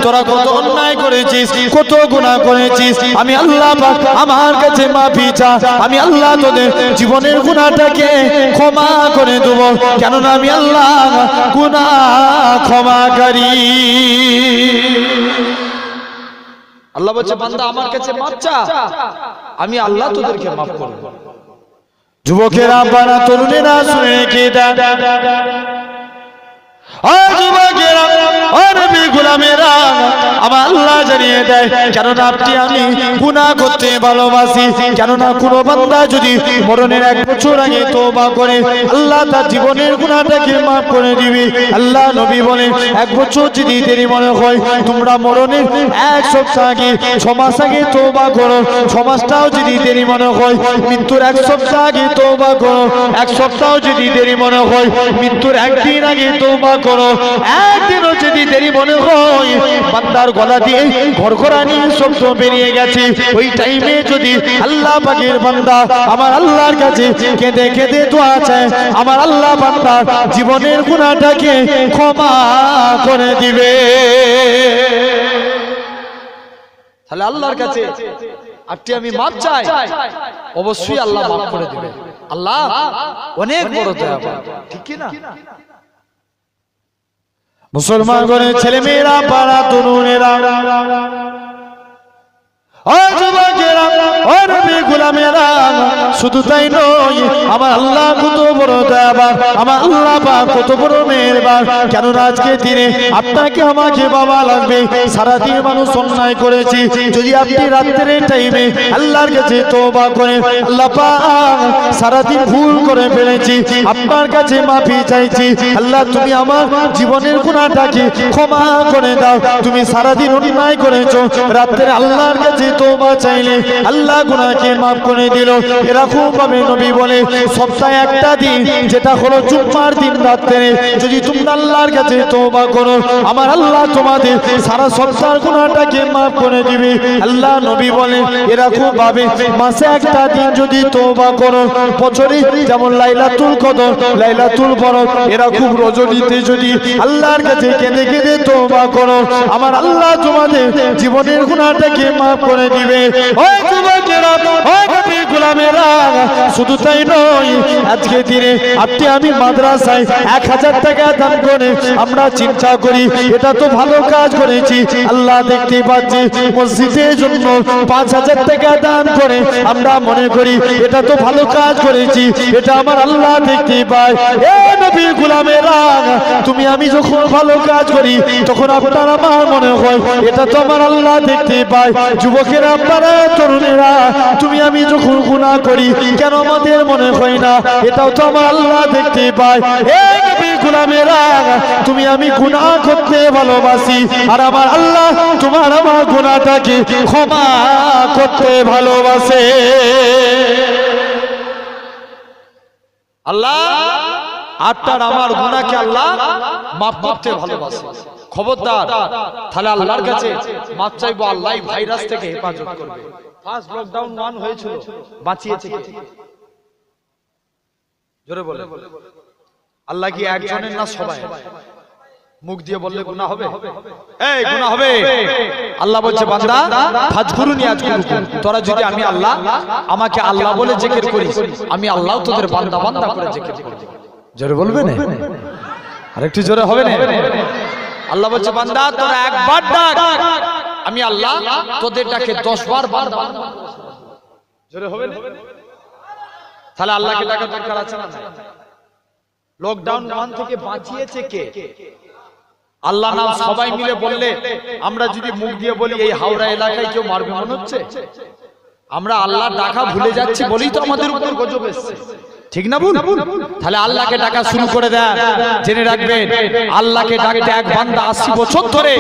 তোরা কত অন্যায় করেছিস, কত গুনাহ করেছিস, আমি আল্লাহ পাক আমার কাছে মাফি চা, আমি আল্লাহ তোদের জীবনের গুনাহটাকে ক্ষমা করে দেব, কেননা আমি আল্লাহ গুনাহ ক্ষমাকারী। আল্লাহ বলছে বান্দা আমার কাছে মাফ চা, আমি আল্লাহ তোদেরকে মাফ করব। যুবকেরা বানা তরুণেরা শুনে রেখে দেন, যুবকেরা নবী গোলামেরা আমার আল্লাহ জানিয়ে দেয়, কেননা আপনি আমি গুনাহ করতে ভালোবাসি, কেননা কোনো বান্দা যদি মরণের 1 বছর আগে তওবা করে আল্লাহ তার জীবনের গুনাহটাকে মাফ করে দিবে। আল্লাহ নবী বলেন 1 বছর যদি দেরি মনে হয়, তোমরা মরণের 1 সপ্তাহ আগে 6 মাস আগে তওবা করো, 6 মাসটাও যদি দেরি মনে হয়, মৃত্যুর 1 সপ্তাহ আগে তওবা করো, 1 সপ্তাহ যদি দেরি মনে হয়, মৃত্যুর 1 দিন আগে তওবা করো, 1 দিনও যদি দেরি মনে হয়, বান্দার গলা দিয়ে ঘরঘরানি শব্দ বেরিয়ে গেছে, ওই টাইমে যদি আল্লাহ পাকের বান্দা আমার আল্লাহর কাছে কেঁদে কেঁদে দোয়া চায়, আমার আল্লাহ বান্দার জীবনের গুনাহটাকে ক্ষমা করে দিবে। তাহলে আল্লাহর কাছে আপনি আমি মাফ চাই, অবশ্যই আল্লাহ মাফ করে দিবে। আল্লাহ অনেক বড় দয়াবান, ঠিক কি না? মুসলমান করে ছেলে মেয়েরা পাড়া তরুণেরা যুবকেরা নবী গোলামেরা, শুধু তাই নয় আমার আল্লাহ কত বড় দয়াবান, আমার আল্লাহ পাক কত বড় মেহেরবান, কেননা আজকে দিনে আপনাকে আমাকে বাবা লাগবে। সারাদিন মানুষ অন্যায় করেছি, যদি আপনি রাত্রের টাইমে আল্লাহর কাছে তওবা করেন, আল্লাহ পাক সারাদিন ভুল করে ফেলেছি, আপনার কাছে মাফি চাইছি, আল্লাহ তুমি আমার জীবনের গুনাহটাকে ক্ষমা করে দাও। তুমি সারাদিন অন্যায় করেছো, রাত্রে আল্লাহর কাছে তওবা চাইলে আল্লাহ গুনাহকে মাফ করে দিল। এরকম ভাবে নবী বলে সপ্তাহে একটা দিন, যেটা হলো জুম্মার দিন রাত্রে, যদি তোমরা আল্লাহর কাছে তওবা করো, আমার আল্লাহ তোমাদের সারা সপ্তাহের গুনাহটাকে মাফ করে দিবে। আল্লাহ নবী বলে এরকম ভাবে মাসে একটা দিন যদি তওবা করো, বছরে যেমন লাইলাতুল কদর, লাইলাতুল বরকত, এরকম রজনীতে যদি আল্লাহর কাছে কেঁদে কেঁদে তওবা করো, আমার আল্লাহ তোমাদের জীবনের গুনাহটাকে মাফ করে দিবে। ওই যুবকেরা, ওই নবী গোলামেরা, শুধু তাই নয় আজকে দিনে আপনি আমি মাদ্রাসায় 1000 টাকা দান করে আমরা চিন্তা করি এটা তো ভালো কাজ করেছি, আল্লাহ দেখতে পাচ্ছে। মসজিদের জন্য 5000 টাকা দান করে আমরা মনে করি এটা তো ভালো কাজ করেছি, এটা আমার আল্লাহ দেখতে পায়। এ নবী গোলামেরা, তুমি আমি যখন ভালো কাজ করি তখন আপনার আমার মনে হয় এটা তো আমার আল্লাহ দেখতে পায়। যুবকেরা আপনারা তরুণেরা, তুমি আমি যখন গুনাহ করি কেন আমাদের মনে হয় না এটাও তো আমার আল্লাহ দেখতে পায়। এই নবী গোলামেরা, তুমি আমি গুনাহ করতে ভালোবাসি, আর আমার আল্লাহ তোমার আমার গুনাহটাকে ক্ষমা করতে ভালোবাসে। আল্লাহ আপনার আমার গুনাহকে আল্লাহ মাফ করতে ভালোবাসে। খবরদার, তাহলে আল্লাহর কাছে মাফ চাইবো, আল্লাহ ভাইরাস থেকে হেফাজত করবে। ফার্স্ট লকডাউন 1 হয়েছিল, বাঁচিয়েছে কে? জোরে বলে। আল্লাহ কি একজনের না সবাই? মুখ দিয়ে বললে গুনাহ হবে? এই গুনাহ হবে। আল্লাহ বলছে বান্দা ফাজকুরুনি আযকুরুকুম, তোরা যদি আমি আল্লাহ আমাকে আল্লাহ বলে জিকির করিস, আমি আল্লাহ তোদের বান্দা বান্দা করে জিকির করব। জোরে বলবে না? আরেকটু জোরে হবে না? আল্লাহ বলছে বান্দা তোরা একবার ডাক, আমি আল্লাহ তোদের ডাকে 10 বার বান্দা বান্দা। জোরে হবে না? তাহলে আল্লাহকে ডাকা দরকার আছে না? লকডাউন 1 থেকে বাঁচিয়েছে কে? আল্লাহ নাম সবাই মিলে বললে, আমরা যদি মুখ দিয়ে বলি এই হাওড়া এলাকায় কেউ মারবে মনে হচ্ছে? আমরা আল্লাহ ডাকা ভুলে যাচ্ছি বলেই তো আমাদের উপর গজব এসেছে, ঠিক না বল? তাহলে আল্লাহকে ডাকা শুরু করে দেন। জেনে রাখবেন আল্লাহকে ডাকতে এক বান্দা 80 বছর ধরে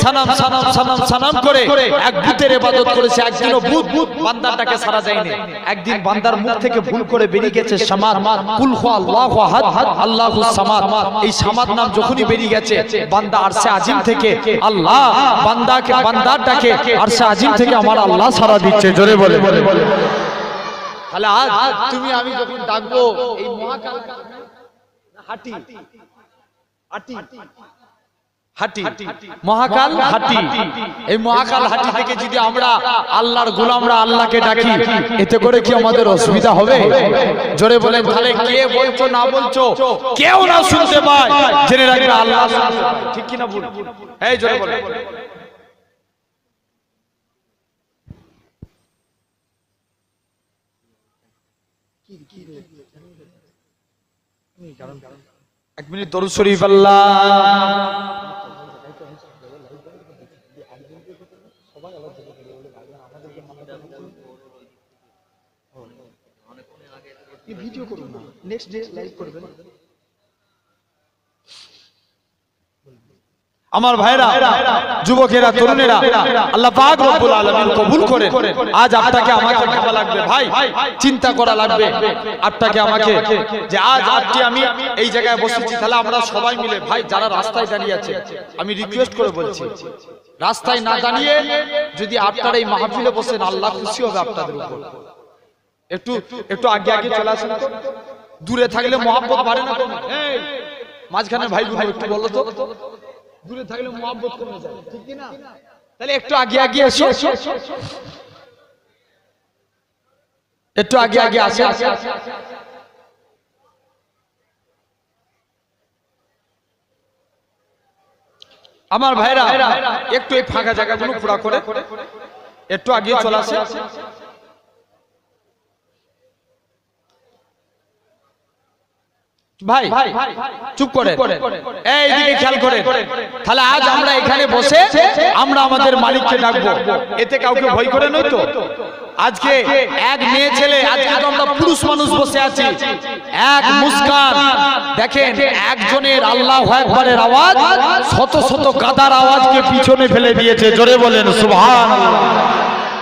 সানাম সানাম সানাম সানাম করে এক ভূতের ইবাদত করেছে, একদিনও ভূত বান্দাটাকে সারা যায়নি। একদিন বান্দার মুখ থেকে ভুল করে বেরিয়ে গেছে সামাদ, কুল হু আল্লাহু আহাদ আল্লাহুস সামাদ। এই সামাদ নাম যখনই বেরিয়ে গেছে, বান্দা আরশে আজিম থেকে আল্লাহ বান্দাটাকে আরশে আজিম থেকে আমার আল্লাহ সারা দিচ্ছে। জোরে বলে। তাহলে আজ তুমি আমি যখন ডাকবো এই মহাকাল হাটি হাটি হাটি, মহাকাল হাটি। এই মহাকাল হাটি থেকে যদি আমরা আল্লাহর গোলামরা আল্লাহকে ডাকি, এতে করে কি আমাদের অসুবিধা হবে? জোরে বলেন। তাহলে কে বলছো না বলছো কেউ না শুনতে পায়, জেনে রাখবে আল্লাহ। ঠিক কি না বল? এই জোরে বলেন। এক মিনিট দরুদ শরীফ আল্লাহ। ভিডিও করুন না, নেক্সট ডে লাইভ করবেন। আমার ভাইরা, যুবকেরা, তরুণেরা, আল্লাহ পাক রব্বুল আলামিন কবুল করে আজ আপনাকে আমাকে ভাবা লাগবে ভাই, চিন্তা করা লাগবে আপনাকে আমাকে, যে আজ আপনি আমি এই জায়গায় বসেছি, তাহলে আমরা সবাই মিলে ভাই যারা রাস্তায় দাঁড়িয়ে আছে, আমি রিকোয়েস্ট করে বলছি, রাস্তায় না দাঁড়িয়ে যদি আপনারা এই মাহফিলে বসেন, আল্লাহ খুশি হবে আপনাদের উপর। একটু একটু আগে আগে চলে আসেন তো, দূরে থাকলে মহব্বত বাড়ে না? এই মাঝখানে ভাইগুলো একটু বলো তো, দূরে থাকলে মহব্বত কমে যায়, ঠিক কি না? তাহলে একটু আগে আগে এসো, একটু আগে আগে আসে। আমার ভাইরা একটু এই ফাঁকা জায়গাগুলো পুরা করে একটু আগে চলে আসে। ভাই চুপ করে এইদিকে খেয়াল করে, তাহলে আজ আমরা এখানে বসে আমরা আমাদের মালিককে ডাকবো, এতে কাউকে ভয় করে নয় তো? আজকে এক মেয়ে ছেলে, আজকে তো আমরা পুরুষ মানুষ বসে আছি, এক মুস্কান দেখেন, একজনের আল্লাহু আকবারের আওয়াজ শত শত গাদার আওয়াজকে পিছনে ফেলে দিয়েছে। জোরে বলেন সুবহানাল্লাহ।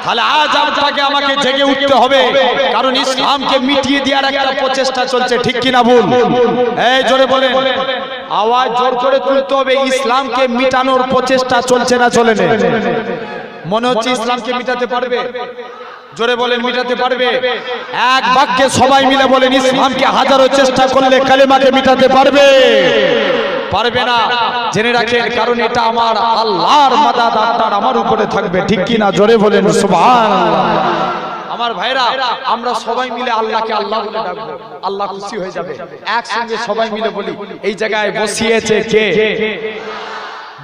তাহলে আজ আপনাকে আমাকে জেগে উঠতে হবে, কারণ ইসলামকে মিটিয়ে দেওয়ার একটা প্রচেষ্টা চলছে, ঠিক কিনা বল? এই জোরে বলেন, আওয়াজ জোর করে তুলতে হবে। ইসলামকে মিটানোর প্রচেষ্টা চলছে না চলে না? মনে হচ্ছে ইসলামকে মিটাতে পারবে? জোরে বলেন, মিটাতে পারবে? এক বাক্যে সবাই মিলে বলেন, ইসলামকে হাজারো চেষ্টা করলে কালেমাকে মিটাতে পারবে? পারবে না। জেনে রাখেন, কারণ এটা আমার আল্লাহর মাদাদ আপনার আমার উপরে থাকবে, ঠিক কি না? জোরে বলেন সুবহানাল্লাহ। আমার ভাইরা, আমরা সবাই মিলে আল্লাহকে আল্লাহ বলে ডাকবো, আল্লাহ খুশি হয়ে যাবে। একসঙ্গে সবাই মিলে বলি, এই জায়গায় বসিয়েছে কে?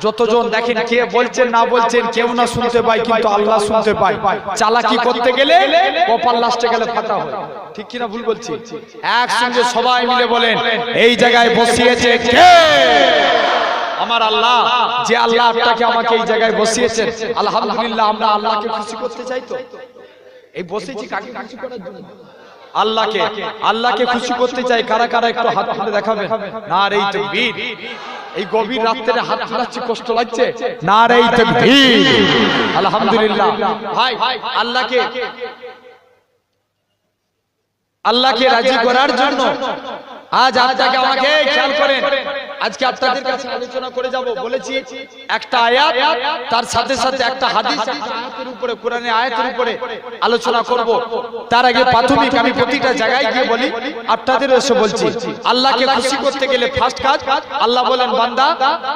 যতজন দেখেন, কে বলছেন না বলছেন কেউ না শুনতে পায়, কিন্তু আল্লাহ শুনতে পায়। চালাকি করতে গেলে কপাল লাস্টে গেলে ফাটা হয়, ঠিক কিনা ভুল বলছি? একসঙ্গে সবাই মিলে বলেন, এই জায়গায় বসিয়েছে কে? আমার আল্লাহ। যে আল্লাহ আপনাকে আমাকে এই জায়গায় বসিয়েছেন, আলহামদুলিল্লাহ, আমরা আল্লাহকে খুশি করতে চাই তো? এই বসেছি কাকে খুশি করার জন্য? আল্লাহকে। আল্লাহকে খুশি করতে চাই। কারা কারা একটু হাত তুলে দেখাবেন? নারে তাকবীর। এই গভীর রাতে হাত তুলতে কষ্ট লাগছে? নারে তাকবীর। আলহামদুলিল্লাহ। ভাই, আল্লাহকে রাজি করার জন্য আজ আপনাকে আমাকে খেয়াল করেন, আজকে আপনাদের কাছে আলোচনা করে যাব। বলেছি একটা আয়াত, তার সাথে সাথে একটা হাদিস, আয়াতের উপরে, কোরআনের আয়াতের উপরে আলোচনা করব। তার আগে প্রাথমিক আমি প্রতিটা জায়গায় গিয়ে বলি, আপনাদের এসে বলছি, আল্লাহকে খুশি করতে গেলে ফার্স্ট কাজ, আল্লাহ বলেন, বান্দা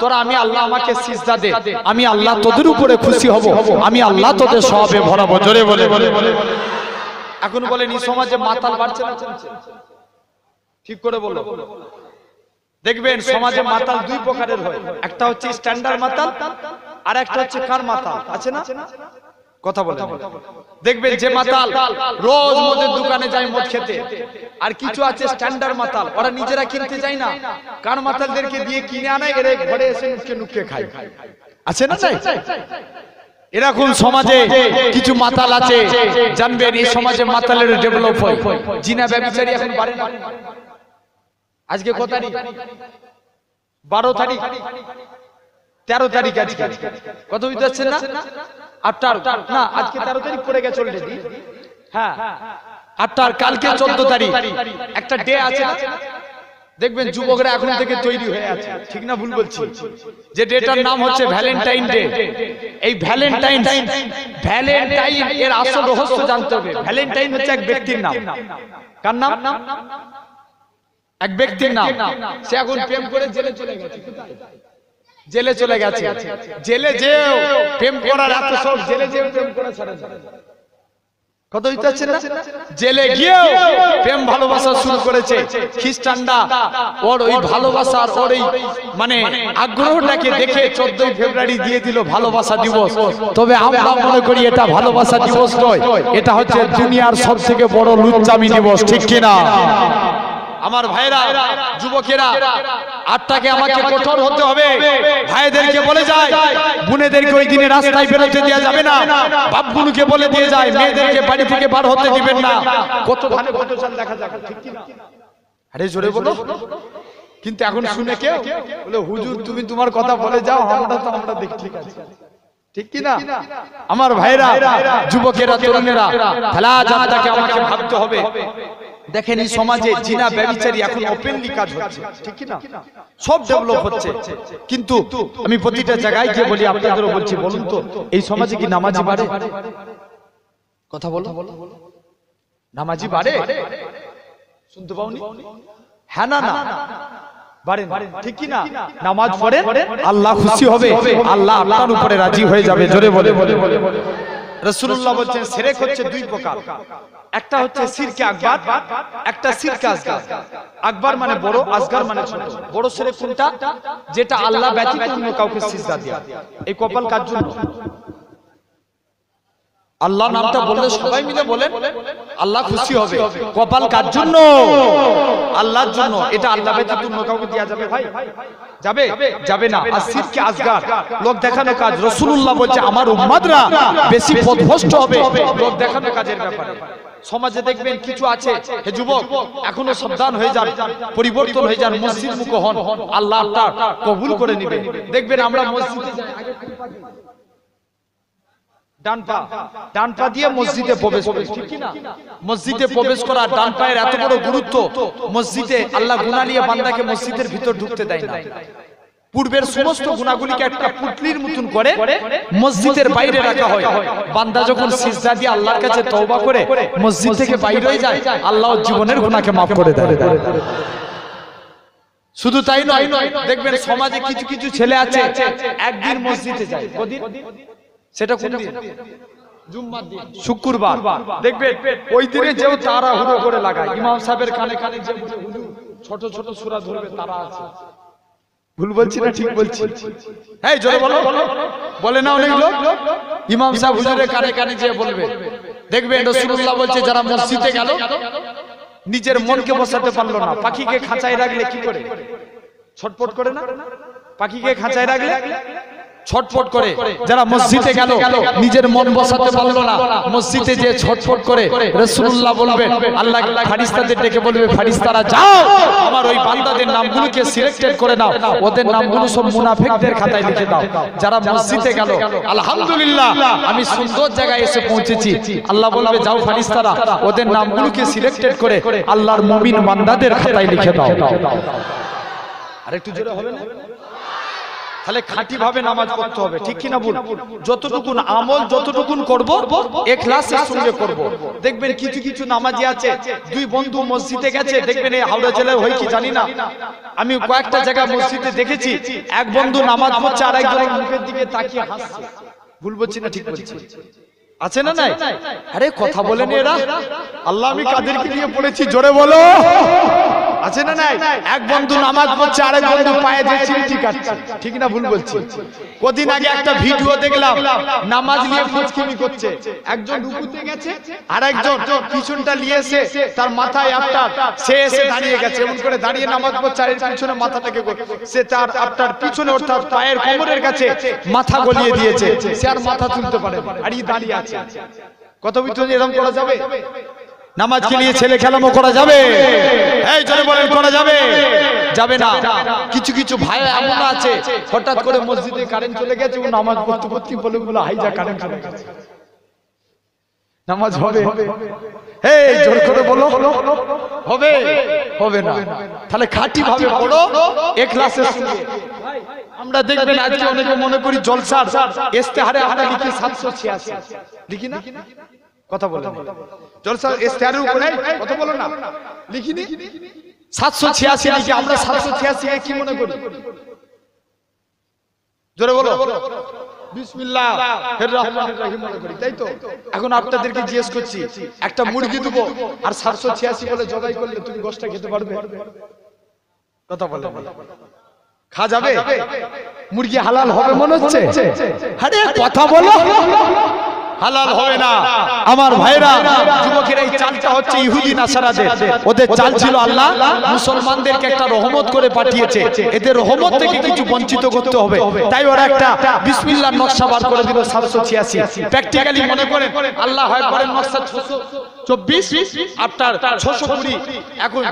তোরা, আমি আল্লাহ আমাকে সিজদা দে, আমি আল্লাহ তোদের উপরে খুশি হব, আমি আল্লাহ তোদের সওয়াবে ভরাবো। জোরে বলে। এখন বলেন, এই সমাজে মাতাল বাড়ছে না? ঠিক করে বলো। দেখবেন সমাজে মাতাল দুই প্রকারের হয়, একটা হচ্ছে স্ট্যান্ডার্ড মাতাল, আর একটা হচ্ছে কার মাতাল, আছে না? কথা বলে। দেখবেন যে মাতাল রোজ মদের দোকানে যায় মদ খেতে, আর কিছু আছে স্ট্যান্ডার্ড মাতাল, ওরা নিজেরা কিনতে যায় না, কার মাতালদেরকে দিয়ে কিনে আনায়, এরা ঘরে এসে নুকে নুকে খায়। আছে না? এরকম সমাজে কিছু মাতাল আছে, জানবেন এই সমাজে মাতালের ডেভেলপ হয়। জিনা ব্যভিচারী এখন বাড়ে না। আজকে কত তারিখ? 12 তারিখ, 13 তারিখ আজকে। কত বুঝতে পারছেন না? 8 না, আজকে 13 তারিখ পড়ে গেছে অলরেডি। হ্যাঁ, 8 কালকে 14 তারিখ। একটা ডে আছে না? দেখবেন যুবকরা এখন থেকে তৈরি হয়ে আছে, ঠিক না ভুল বলছি? যে ডেটার নাম হচ্ছে ভ্যালেন্টাইন ডে। এই ভ্যালেন্টাইন এর আসল রহস্য জানতে হবে। ভ্যালেন্টাইন হচ্ছে এক ব্যক্তির নাম। কার নাম? এক ব্যক্তির নাম। সে এখন প্রেম করে জেলে চলে গেছে। জেলে চলে গেছে, জেলে যেও প্রেম করার এত শখ, জেলে যেও প্রেম করা ছাড়ে না। কত বুঝতে পারছেন না? জেলে গিয়েও প্রেম ভালোবাসা শুরু করেছে। খ্রিস্টানরা ওর ওই ভালোবাসার ওর এই মানে আগ্রহটাকে দেখে 14ই ফেব্রুয়ারি দিয়ে দিল ভালোবাসা দিবস। তবে আমরা মনে করি এটা ভালোবাসা দিবস নয়, এটা হচ্ছে দুনিয়ার সবথেকে বড় লুচ্চামি দিবস, ঠিক কিনা? আমার ভাইরা, যুবকেরা, আটটাকে আমাকে কঠোর হতে হবে। ভাইদেরকে বলে যায়, বোনেদেরকে ওই দিনে রাস্তায় বেরোতে দেওয়া যাবে না। বাপগুলোকে বলে দিয়ে যায়, মেয়েদেরকে বাড়ি থেকে বার হতে দিবেন না। কত ধানে কত চাল দেখা যাবে, ঠিক কি না? আরে জোরে বলো। কিন্তু এখন শুনে কেউ বলে, হুজুর তুমি তোমার কথা বলে যাও, আমরা তো আমরা দেখি, ঠিক আছে, ঠিক কি না? আমার ভাইরা, যুবকেরা, তরুণেরা, তাহলে আজ আপনাকে আমাকে ভাবতে হবে। দেখেন এই সমাজে জিনা ব্যভিচারী এখন ওপেনলি কাজ হচ্ছে, ঠিক কি না? সব ডেভেলপ হচ্ছে, কিন্তু আমি প্রতিটা জায়গায় গিয়ে বলি, আপনাদেরও বলছি, বলুন তো এই সমাজে কি নামাজি বাড়ে? কথা বলো, নামাজি বাড়ে? শুনতে পাওনি? হ্যাঁ না না বাড়েন, ঠিক কি না? নামাজ পড়েন, আল্লাহ খুশি হবে, আল্লাহ আপনার উপরে রাজি হয়ে যাবে। জোরে বলে রাসূলুল্লাহ বলছেন শিরক হচ্ছে দুই প্রকার, একটা হচ্ছে শিরকে আকবার, একটা শিরকে আসগার। আকবার মানে বড়, আসগার মানে ছোট। বড় শিরক কোনটা? যেটা আল্লাহ ব্যতীত অন্য কাউকে সিজদা দেয়া। এই কপাল কার জন্য? আল্লাহ নামটা বললে সবাই মিলে বলেন, আল্লাহ খুশি হবে। কপাল কার জন্য? আল্লাহর জন্য। এটা আল্লাহ ব্যতীত অন্য কাউকে দেয়া যাবে ভাই? যাবে? যাবে না। আর শিরকে আসগার, লোক দেখানো কাজ। রাসূলুল্লাহ বলছে আমার উম্মতরা বেশি পথভ্রষ্ট হবে লোক দেখানো কাজের ব্যাপারে। সমাজে দেখবেন কিছু আছে, হে যুবক এখনো সাবধান হয়ে যান, পরিবর্তন হয়ে যান, মসজিদ মুখ হন, আল্লাহ তাআলা কবুল করে নেবে। দেখবেন আমরা মসজিদে যাই, আগে ডান পা দিয়ে মসজিদে প্রবেশ করি, ঠিক কি না? মসজিদে প্রবেশ করা ডান পায়ের এত বড় গুরুত্ব, মসজিদে আল্লাহ গুনাহ নিয়ে বান্দাকে মসজিদের ভিতর ঢুকতে দেয় না। পূর্বের সমস্ত গুনাহগুলিকে একটা পুটলির মতন করে মসজিদের বাইরে রাখা হয়। বান্দা যখন সিজদা দিয়ে আল্লাহর কাছে তওবা করে মসজিদ থেকে বাইরে হয়ে যায়, আল্লাহ জীবনের গুনাহকে maaf করে দেয়। শুধু তাই নয়, দেখবেন সমাজে কিছু কিছু ছেলে আছে একদিন মসজিদে যায়, কদিন? সেটা কোন দিন? জুম্মার দিন, শুক্রবার। দেখবেন ওই দিনে যেও তাড়াহুড়ো করে লাগায়, ইমাম সাহেবের কানে কানে যে হুজুর ছোট ছোট সূরা ধরবে তারা আছে। ভুল বলছি না ঠিক বলছি? এই জোরে বলো, বলে না অনেক লোক ইমাম সাহেব হুজুরের কানে কানে যে বলবে। দেখবেন রাসূলুল্লাহ বলছে যারা মসজিদে গেল নিজের মনকে বসাতে পারলো না, পাখিকে খাঁচায় রাখলে কি করে? ছটফট করে না? পাখিকে খাঁচায় রাখলে ছটফট করে। যারা মসজিদে গেল নিজের মন বসাতে পারলো না, মসজিদে যে ছটফট করে, রাসূলুল্লাহ বলবেন, আল্লাহ ফেরেশতাদের ডেকে বলবে, ফেরেশতারা যাও আমার ওই বান্দাদের নামগুলোকে সিলেক্টেড করে নাও, ওদের নামগুলো সব মুনাফিকদের খাতায় লিখে দাও। যারা মসজিদে গেল আলহামদুলিল্লাহ আমি সুন্দর জায়গায় এসে পৌঁছেছি, আল্লাহ বলবে যাও ফেরেশতারা ওদের নামগুলোকে সিলেক্টেড করে আল্লাহর মুমিন বান্দাদের খাতায় লিখে দাও। আরেকটু জোরে হবে না? তাহলে খাঁটি ভাবে নামাজ পড়তে হবে, ঠিক কি না? বল, যতটুকুন আমল যতটুকুন করব ইখলাসের সঙ্গে করব। দেখবেন কিছু কিছু নামাজি আছে, দুই বন্ধু মসজিদে গেছে, দেখবেন এই হাওড়া জেলায় হয় কি জানি না, আমি কয়েকটা জায়গায় মসজিদে দেখেছি, এক বন্ধু নামাজ পড়ছে আর একজনের মুখের দিকে তাকিয়ে হাসছে। ভুল বলছি না ঠিক বলছি? আছে না নাই? আরে কথা বলেন এরা, আল্লাহ আমি কাদেরকে নিয়ে পড়েছি জোরে বলো, আছে না নাই? এক বন্ধু নামাজ পড়ছে, আরেক বন্ধু পায়ে দিয়ে চিমটি কাটছে, ঠিক না ভুল বলছি? কদিন আগে একটা ভিডিও দেখলাম, নামাজ নিয়ে ফুচকিমি করছে, একজন রুকুতে গেছে আর একজন পিছনটা নিয়েছে তার মাথায় আফটার, সে এসে দাঁড়িয়ে গেছে, এমন করে দাঁড়িয়ে নামাজ পড়ছে আর এর পিছনে মাথাটাকে সে তার আফটার পিছনে অর্থাৎ পায়ের কোমরের কাছে মাথা গলিয়ে দিয়েছে, সে আর মাথা তুলতে পারে না, আর এই দাঁড়িয়ে আছে। কত বিতরণ এরকম করা যাবে? নামাজকে নিয়ে ছেলে খেলামো করা যাবে? এই জোরে বলেন করা যাবে? যাবে না। কিছু কিছু ভাই এমন আছে হঠাৎ করে মসজিদে কারেন্ট চলে গেছে, ও নামাজ পড়তে পড়তে বলে বলে হাইজা কারেন্ট চলে গেছে, নামাজ হবে? এই জোর করে বলো হবে? হবে না। তাহলে খাঁটি ভাবে পড়ো ইখলাসের সঙ্গে। আমরা দেখবেন আজকে অনেকে মনে করি জলসার ইস্তেহারে আমরা লিখি 786 লিখি না? কথা বলেন জলসা ইস্তেহারের উপরে কথা বলো না, লিখিনি 786 লিখি। আমরা 786 কি মনে করি? জোরে বলো বিসমিল্লাহ ফির রহমানির রহিম মনে করি, তাই তো? এখন আপনাদেরকে জিজ্ঞেস করছি, একটা মুরগি দেবো আর 786 বলে জবাই করলে তুমি গোশতটা খেতে পারবে? কথা বলে খাওয়া যাবে? মুরগি হালাল হবে মনে হচ্ছে? আরে কথা বলো, হালাল হবে না আমার ভাইরা। যুবকের এই চালটা হচ্ছে ইহুদি নাসারাদের, ওদের চাল ছিল আল্লাহ মুসলমানদেরকে একটা রহমত করে পাঠিয়েছে, এদের রহমত থেকে কিছু বঞ্চিত করতে হবে, তাই ওরা একটা বিসমিল্লাহর নকশা বার করে দিল 786। প্র্যাকটিক্যালি মনে করেন আল্লাহু আকবারের নকশা 624 আপনার 620। এখন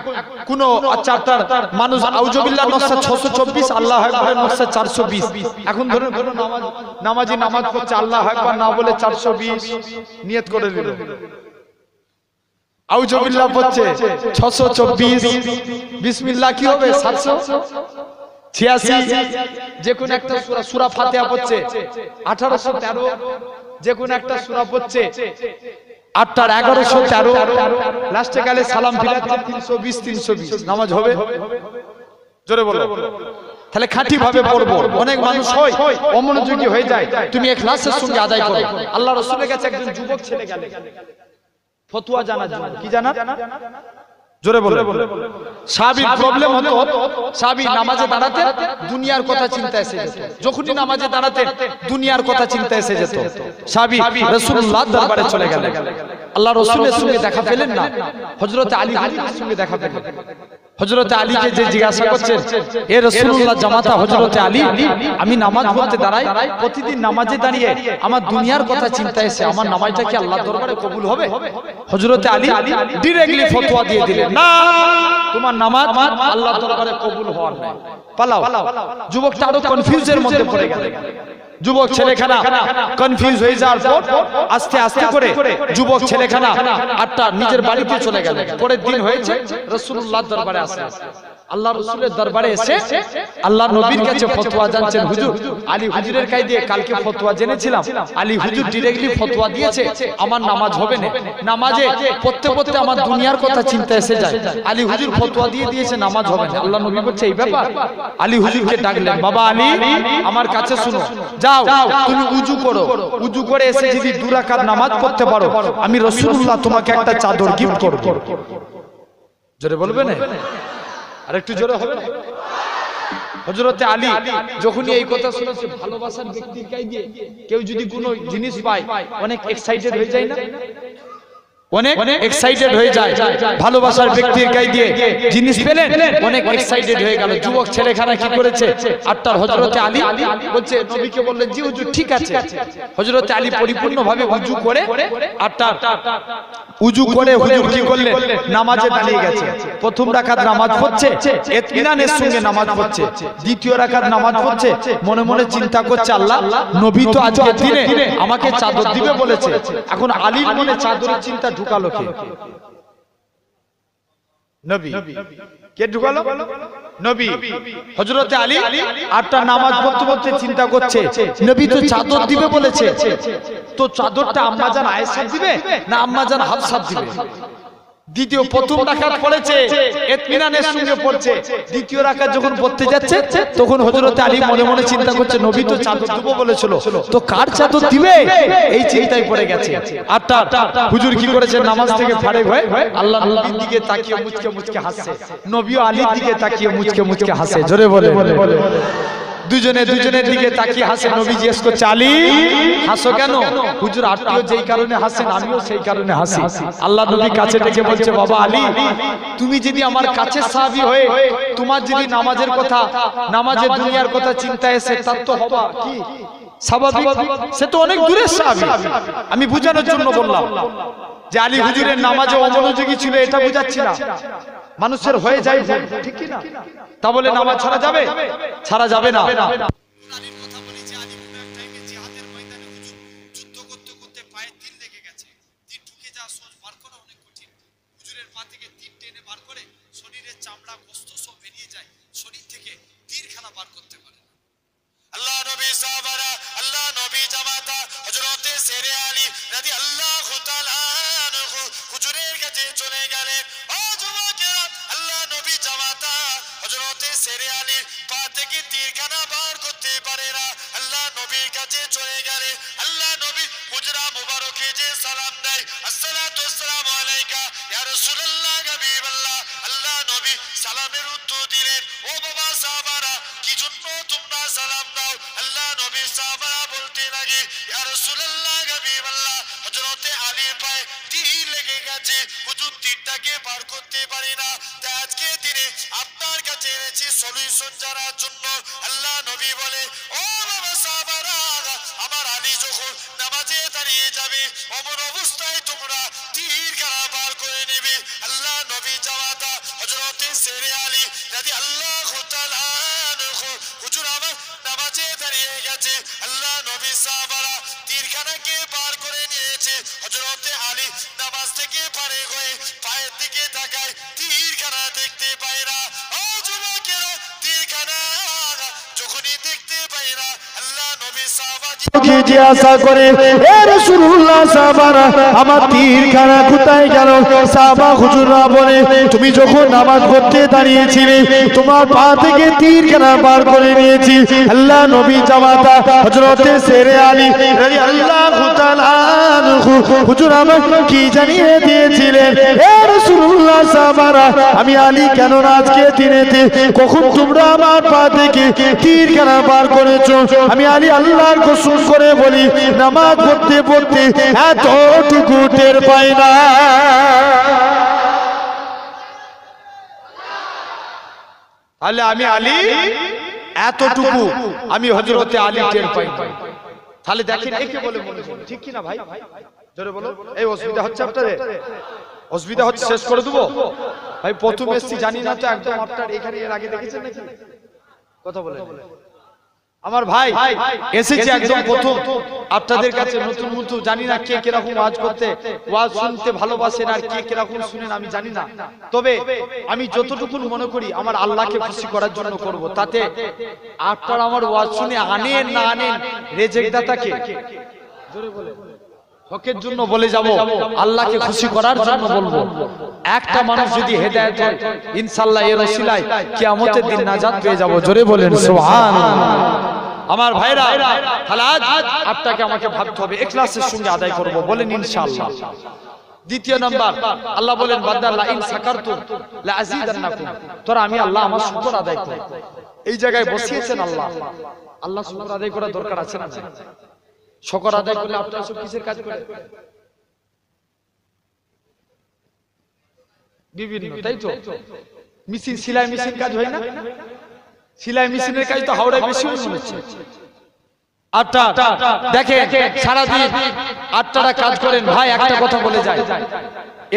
কোন আচ্ছা আপনার মানুষ আউযুবিল্লাহর নকশা 624, আল্লাহু আকবারের নকশা 420। এখন ধরুন নামাজি নামাজ পড়ছে, আল্লাহু আকবার না বলে 420 নিয়ত করে দিল, আউযুবিল্লাহ পড়ছে 624, বিসমিল্লাহ কি হবে 786। যে কোন একটা সূরা, সূরা ফাতিহা পড়ছে 1813, যে কোন একটা সূরা পড়ছে 1113, লাস্টে গেলে সালাম ফিরাচ্ছে 320 নামাজ হবে? জোরে বলো। তাহলে খাঁটি ভাবে পড়বো। অনেক মানুষ হয় অমনোযোগী হয়ে যায়, তুমি ইখলাসের সঙ্গে আদায় করো। আল্লাহ রাসূলের কাছে একজন যুবক ছেলে গেল ফতোয়া জানার জন্য। কি জানা? জোরে বলো। সাহাবীর প্রবলেম হতো, সাহাবী নামাজে দাঁড়াতে দুনিয়ার কথা চিন্তা এসে যেত, যখনই নামাজে দাঁড়াতেন দুনিয়ার কথা চিন্তা এসে যেত। সাহাবী রাসূলুল্লাহর দরবারে চলে গেলেন, আল্লাহ রাসূলের সঙ্গে দেখা পেলেন না, হযরত আলী হাজরাতের সঙ্গে দেখা পেলেন। হযরত আলীকে যে জিজ্ঞাসা করছেন, এ রাসূলুল্লাহ জামাতা হযরত আলী, আমি নামাজ পড়তে দাঁড়াই, প্রতিদিন নামাজে দাঁড়িয়ে আমার দুনিয়ার কথা চিন্তা এসে আমার নামাজটা কি আল্লাহর দরবারে কবুল হবে? হযরত আলী ডাইরেক্টলি ফতোয়া দিয়ে দিলেন, না, তোমার নামাজ আল্লাহর দরবারে কবুল হওয়ার নয়, পালাও। যুবকটা আরো কনফিউজের মধ্যে পড়ে গেল। যুবক ছেলেখানা কনফিউজ হয়ে যাওয়ার পর আস্তে আস্তে করে যুবক ছেলেখানা আটটা নিজের বাড়িতে চলে গেল। পরের দিন হয়েছে রাসূলুল্লাহর দরবারে আসে, আল্লাহ রাসূলের দরবারে এসে আল্লাহ নবীর কাছে ফতোয়া জানছেন। হুজুর, আলী হুজুরের কাছে দিয়ে কালকে ফতোয়া জেনেছিলাম, আলী হুজুর ডাইরেক্টলি ফতোয়া দিয়েছে আমার নামাজ হবে না, নামাজে পড়তে পড়তে আমার দুনিয়ার কথা চিন্তা এসে যায়, আলী হুজুর ফতোয়া দিয়ে দিয়েছে নামাজ হবে না। আল্লাহ নবী বলছে এই ব্যাপার? আলী হুজুরকে ডাকলেন, বাবা আলী আমার কাছে শুনো, যাও তুমি উযু করো, উযু করে এসে যদি 2 রাকাত নামাজ পড়তে পারো আমি রাসূলুল্লাহ তোমাকে একটা চাদর গিফট করব। জোরে বলবেন? আর একটু জোরে হবে না? হযরত আলী যখনই এই কথা শুনেছে, ভালোবাসার ব্যক্তির কাছে দিয়ে কেউ যদি কোনো জিনিস পায় অনেক এক্সাইটেড হয়ে যায় না? অনেক এক্সাইটেড হয়ে যায়, ভালোবাসার ব্যক্তির কাছে দিয়ে জিনিস পেলেন অনেক এক্সাইটেড হয়ে গেল। যুবক ছেলেখানা কি করেছে, আটটার হযরত আলী বলছে, নবীকে বললেন জি হুজুর ঠিক আছে। হযরত আলী পরিপূর্ণভাবে ওযু করে আটটার উযু করে হুজুর কি করলেন, নামাজে দাঁড়িয়ে গেছে। প্রথম রাকাত নামাজ পড়ছে, ইতমিনানের সঙ্গে নামাজ পড়ছে। দ্বিতীয় রাকাত নামাজ পড়ছে, মনে মনে চিন্তা করছে, আল্লাহ নবী তো আজকের দিনে আমাকে চাদর দিবে বলেছে। এখন আলীর মনে চাদরের চিন্তা ঢুকালো কে? নবী। কে ঢুকালো? নবী। হযরত আলী আটটা নামাজ পড়তে পড়তে চিন্তা করছে, নবী তো চাদর দিবে বলেছে, তো চাদরটা আম্মাজান আয়েশা দিবে না আম্মাজান হাফসা দিবে? দ্বিতীয় প্রথম রাকাত পড়েছে, ইতমিনানের সঙ্গে পড়ছে। দ্বিতীয় রাকাত যখন পড়তে যাচ্ছে তখন হযরত আলী মনে মনে চিন্তা করছে, নবী তো চাদর দেব বলেছিল, তো কার চাদর দিবে এই চিন্তায় পড়ে গেছে। আটটা হুজুর কি করেছে, নামাজ থেকে ফারেক হয়ে আল্লাহ নবীর দিকে তাকিয়ে মুচকে মুচকে হাসছে, নবীও আলীর দিকে তাকিয়ে মুচকে মুচকে হাসে। জোরে বলে। দুজনের দিকে তাকিয়ে হাসে। নবী জিজ্ঞেস করছে, আলী হাসো কেন? হুজুর আপনিও যেই কারণে হাসেন আমিও সেই কারণে হাসি। আল্লাহ নবী কাছে ডেকে বলছে, বাবা আলী তুমি যদি আমার কাছে সাহাবী হয়ে তোমার যদি নামাজের কথা, নামাজের দুনিয়ার কথা চিন্তা এসে, তার তো হবা কি স্বাভাবিক, সে তো অনেক দূরের সাহাবী। আমি বুঝানোর জন্য বললাম যে আলী হুজুরের নামাজে অমনোযোগী ছিল, এটা বুঝাচ্ছি না। মানুষের হয়ে যায় ঠিক কি না? তা বলে নামাজ ছাড়া যাবে? ছাড়া যাবে না। আলীর কথা বলি যে আলী কোনো এক টাইমে জিহাদের ময়দানে হুজুর যুদ্ধ করতে করতে পায়ে তিল লেগে গেছে, তীর ঢুকে যাওয়া সোজ বার করা অনেক কঠিন। হুজুরের পা থেকে তীর টেনে বার করে শরীরের চামড়া গোশত সব বেরিয়ে যায়, শরীর থেকে তীরখানা বার করতে পারে না। আল্লাহ নবী সাহাবারা, আল্লাহ নবী জামাতা হযরতে শেরে আলী রাদিয়াল্লাহু তাআলা আনহু হুজুরের কাছে চলে গেলেন। ও যুবকেরা, আল্লাহ নবী জামাতা হযরতে শেরে আলীর পা থেকে তীরখানা বার করতে পারে না। কাছে চলে গেলে আল্লাহ নবী হুজরা মুবারকে যে সালাম দেয়, আসসালাতু ওয়াসসালামু আলাইকা ইয়া রাসূলুল্লাহ হাবিবাল্লাহ। আল্লাহ নবী সালামের উত্তর দিলেন, ও বাবা সাহাবারা, কি জন্য তোমরা সালাম দাও? আল্লাহ নবী সাহাবারা বলতে লাগে, ইয়া রাসূলুল্লাহ হাবিবাল্লাহ, হযরতে আলীর পায়ে তীর লেগে গেছে, হুজুর তীরটাকে পার করতে পারি না, তাই আজকে দিনে আপনার কাছে এনেছি সলিউশন জানার জন্য। আল্লাহ নবী বলে, ও বাবা সাহাবারা, আমার আলী যখন নামাজে দাঁড়িয়ে যাবে অমন অবস্থায় তোমরা তীর খানা পার করে নেবে। আল্লাহ নবী জামাতা হযরতে শেরে আলী রাদিয়াল্লাহু তাআলা আনহু হুজুর আমার নামাজে দাঁড়িয়ে গেছে, আল্লাহ নবী সাহাবারা তীরখানাকে পার করে নিয়েছে, হযরতে আলী নামাজ থেকে পারে হয়ে পায়ের দিকে তাকায়, তীরখানা দেখতে পায় না। ও যুবকেরা, তীরখানা যখনই দেখতে পায় না, আল্লাহ নবী সাহাবাজি কি জিজ্ঞাসা করে, এ রাসূলুল্লাহ সাহাবারা, আমার তীরখানা কোথায় গেল? সাহাবা হুজুররা বলে, তুমি যখন নামাজ পড়তে দাঁড়িয়েছিলে তোমার পা থেকে তীরখানা পার করে নিয়েছি। আল্লাহ নবী জামাতা হযরতে শেরে আলী রাদিয়াল্লাহু তাআলা আনহু হুজুর আমার কি জানিয়ে দিয়েছিলেন, এ রাসূলুল্লাহ সাহাবারা, আমি আলী কেন আজকে দিনেতে কখন তোমরা আমার পা থেকে তীরখানা পার করেছো? আমি আলী আল্লাহর কসম করে বলি, নামাজ পড়তে পড়তে এতটুকু টের পাই না। তাহলে আমি আলী এতটুকু আমি হযরতে আলী টের পাই। তাহলে দেখেন একে বলে মনে হয় ঠিক কি না ভাই? জোরে বলো। এই অসুবিধা হচ্ছে আপনাদের? অসুবিধা হচ্ছে, শেষ করে দেবো ভাই। প্রথম এসছি জানি না তো একদম আপনার এখানে এর আগে দেখেছেন নাকি? কথা বলে আমার ভাই এসেছে একদম প্রথম আপনাদের কাছে, নতুন নতুন, জানি না কে কিরকম ওয়াজ করতে ওয়াজ শুনতে ভালোবাসেন আর কে কিরকম শুনেন আমি জানি না, তবে আমি যতটুকু মনে করি আমার আল্লাহকে খুশি করার জন্য করব। তাতে আপনারা আমার ওয়াজ শুনে আনেন না আনেন, রেজেক দাতাকে জোরে বলে হকের জন্য বলে যাব, আল্লাহকে খুশি করার জন্য বলবো। একটা মানুষ যদি হেদায়েত হয় ইনশাআল্লাহ এর ওসিলায় কিয়ামতের দিন নাজাত পেয়ে যাব। জোরে বলেন সুবহানাল্লাহ। আমার ভাইরা, তাহলে আজ আপনাকে আমাকে ভাবতে হবে, ইখলাসের সঙ্গে আদায় করব, বলেন ইনশাআল্লাহ। দ্বিতীয় নাম্বার, আল্লাহ বলেন বান্দা লা ইন সাকারতুম লা আযীদান্নাকুম, তোরা আমি আল্লাহ আমার শুকর আদায় করি। এই জায়গায় বসিয়েছেন আল্লাহ, আল্লাহ শুকর আদায় করার দরকার আছে না? শুকর আদায় করলে আপনারা সব কিসের কাজ করে? বিভিন্ন, তাই তো? মেশিন, সেলাই মেশিন কাজ হয় না? সেলাই মেশিনের কাজ তো হাওড়ায় বেশি মনে হচ্ছে। আটটা দেখেন সারাদিন আটটারা কাজ করেন ভাই, একটা কথা বলে যায়,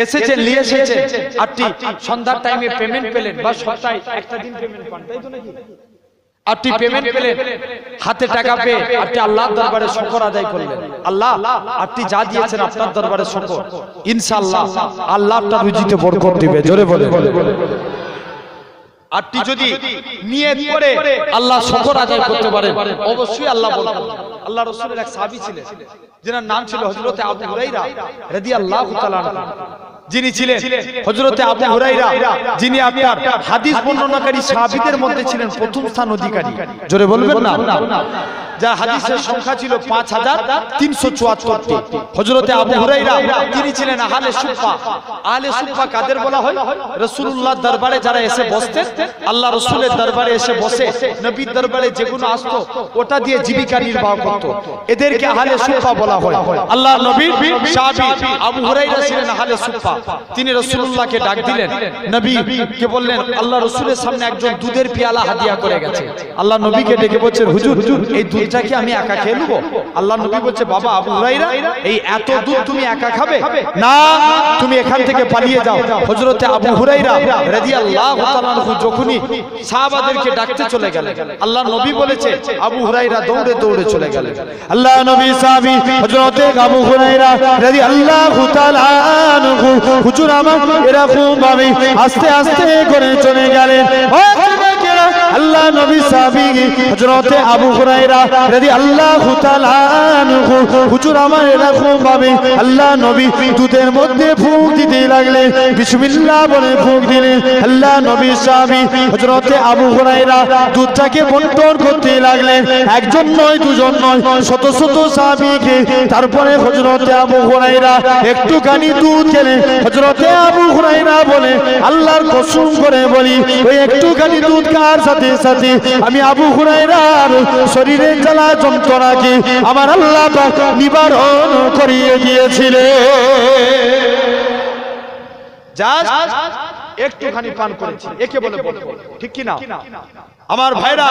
এসেছেন নিয়ে এসেছেন আপনি সন্ধ্যার টাইমে পেমেন্ট পেলেন বা সপ্তাহে একটা দিন পেমেন্ট পান, তাই তো নাকি? আপনি পেমেন্ট পেলেন, হাতে টাকা পেয়ে আপনি আল্লাহর দরবারে শুকর আদায় করলেন। আল্লাহ আপনি যা দিয়েছেন আপনার দরবারে শুকর, ইনশাআল্লাহ আল্লাহ আপনার রুজিতে বরকত দিবে। জোরে বলে। আপনি যদি নিয়ত করে আল্লাহ শুকর আদায় করতে পারেন, অবশ্যই আল্লাহ বলবেন। আল্লাহ রাসূলের এক সাহাবী ছিলেন, যার নাম ছিল হযরতে আবু হুরায়রা রাদিয়াল্লাহু তাআলা আনহু। যিনি ছিলেন হযরতে আবু হুরায়রা, যিনি আপনার হাদিস বর্ণনাকারী সাহাবীদের মধ্যে ছিলেন প্রথম স্থান অধিকারী। জোরে বলবেন না? যার হাদিসের সংখ্যা ছিল 5374টি। হযরতে আবু হুরায়রা তিনি ছিলেন আহলে সুফা। আহলে সুফা কাদের বলা হয়? রাসূলুল্লাহর দরবারে যারা এসে বসতেন, আল্লাহ রাসূলের দরবারে এসে বসে নবীর দরবারে যেগুলো আসতো ওটা দিয়ে জীবিকা নির্বাহ করত, এদেরকে আহলে সুফা বলা হয়। আল্লাহর নবীর সাহাবী আবু হুরায়রা ছিলেন আহলে সুফা। তিনি রাসূলুল্লাহকে ডাক দিলেন, নবীকে বললেন আল্লাহ রাসূলের সামনে একজন দুধের পেয়ালা হাদিয়া করে গেছে। আল্লাহ নবীকে ডেকে বলছেন, হুজুর এই দুধটা কি আমি একা খেয়ে নেব? আল্লাহ নবী বলছে, বাবা আবু হুরায়রা, এই এত দুধ তুমি একা খাবে না, তুমি এখান থেকে পালিয়ে যাও। হযরতে আবু হুরায়রা রাদিয়াল্লাহু তাআলা আনহু যখনই সাহাবাদেরকে ডাকতে চলে গেলেন, আল্লাহ নবী বলেছে আবু হুরায়রা দৌড়ে দৌড়ে চলে গেলেন। আল্লাহ নবী সাহাবী হযরতে আবু হুরায়রা রাদিয়াল্লাহু তাআলা আনহু হুজুর আমার এরকম ভাবে আস্তে আস্তে করে চলে গেলেন। আল্লাহ নবী সাহাবী হযরতে আবু হুরায়রা রাদিয়াল্লাহু তাআলা আনহু হুজুর আমার এরকম ভাবে আল্লাহ নবী দুধের মধ্যে ফুঁক দিতে লাগলেন, বিসমিল্লাহ বলে ফুঁক দিলেন। আল্লাহ নবী সাহাবী হযরতে আবু হুরায়রা দুধটাকে বন্টন করতে লাগলেন, একজন নয় দুজন নয় শত শত সাহাবীকে। তারপরে হযরতে আবু হুরায়রা একটুখানি দুধ খেলেন। হযরতে আবু হুরায়রা বলে, আল্লাহর কসম করে বলি ওই একটুখানি দুধ খাওয়ার সাথে সাথে আমি আবু হুরায়রার শরীরে জ্বালা যন্ত্রণাকে আমার আল্লাহ পাক নিবারণ করিয়ে দিয়েছিলেন। জাস্ট একটুখানি পান করেছি, একে বলে বলবো, ঠিক কি না আমার ভাইরা?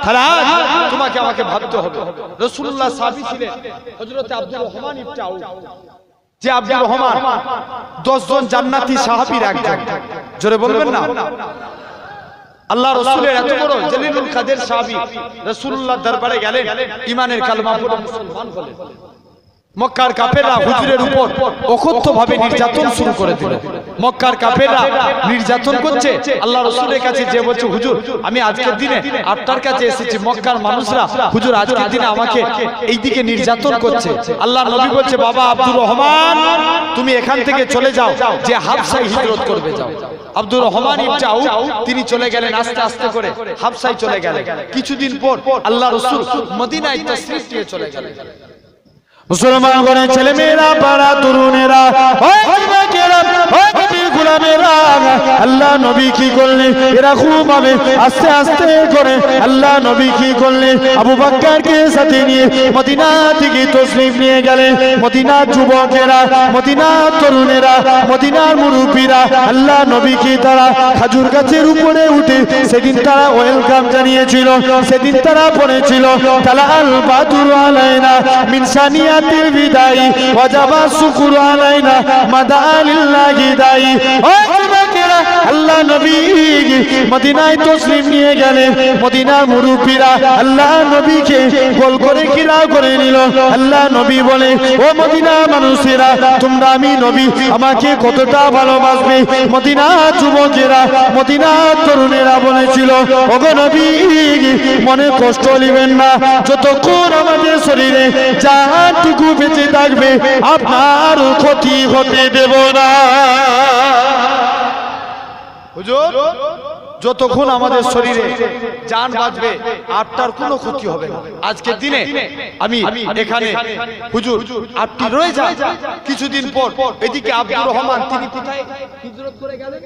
তাহলে আজ তোমাকে আমাকে ভাবতে হবে, রাসূলুল্লাহ সাহাবী ছিলেন হযরতে আব্দুর রহমান ইবনে আউফ, যে আব্দুর রহমান 10 জন জান্নাতি সাহাবীর একজন। জোরে বলবেন না? আল্লাহ রাসূলের এত বড় জলিলুল কাদের সাহাবী রাসূলুল্লাহ দরবারে গেলেন, ঈমানের কালেমা পড়ে মুসলমান হলেন। মক্কার কাফেররা হুজুরের উপর অকথ্যভাবে নির্যাতন শুরু করে দিল। মক্কার কাফেররা নির্যাতন করছে, আল্লাহ রাসূলের কাছে যে বলছে, হুজুর আমি আজকের দিনে আপনার কাছে এসেছি, মক্কার মানুষরা হুজুর আজকের দিনে আমাকে এই দিকে নির্যাতন করছে। আল্লাহ নবী বলছে, বাবা আব্দুর রহমান তুমি এখান থেকে চলে যাও, যে হাবশায় হিজরত করবে যাও। আব্দুর রহমান ইবনে আউফ তিনি চলে গেলেন, আস্তে আস্তে করে হাবশায় চলে গেলেন। কিছুদিন পর আল্লাহ রাসূল মদিনায় তাশরীফ নিয়ে চলে গেলেন। মুসলমান করে ছেলে মেয়েরা পাড়া তরুণেরা গোলামেরা আল্লাহ নবী কি করলেন? এরকম ভাবে আস্তে আস্তে করে আল্লাহ নবী কি করলেন? আবু বকরকে সাথে নিয়ে মদিনা থেকে তাশরীফ নিয়ে গেলেন। মদিনার যুবকেরা, মদিনার তরুণেরা, মদিনার মুরব্বীরা আল্লাহ নবীকে তারা খেজুর গাছের উপরে উঠে সেদিন তারা ওয়েলকাম জানিয়েছিল। সেদিন তারা বলেছিল, তালা আল বাদুর আলাইনা মিন সানিয়াতিল বিদাই ওয়াজাবা শুকরু আলাইনা মাদা লিল্লাহি দাই। আল্লাহ নবী মদিনায় তাশরীফ নিয়ে গেলেন। মদিনার মুরব্বীরা আল্লাহ নবীকে গোল করে ঘেরাও করে নিল। আল্লাহ নবী বলে, ও মদিনার মানুষেরা তোমরা আমি নবী আমাকে কতটা ভালোবাসবে? মদিনার যুবকেরা, মদিনার তরুণেরা বলেছিল, ওগো নবী মনে কষ্ট নেবেন না, যতক্ষণ আমাদের শরীরে যাটুকু বেঁচে থাকবে আপনার ক্ষতি হতে দেব না। হুজুর যতক্ষণ আমাদের শরীরে জান বাঁচবে আপনার কোনো ক্ষতি হবে না। আজকের দিনে আমি এখানে হুজুর আপনি রয়ে যান, কিছুদিন পর এদিকে আব্দুর রহমান তিনি কোথায় হিজরত করে গেলেন?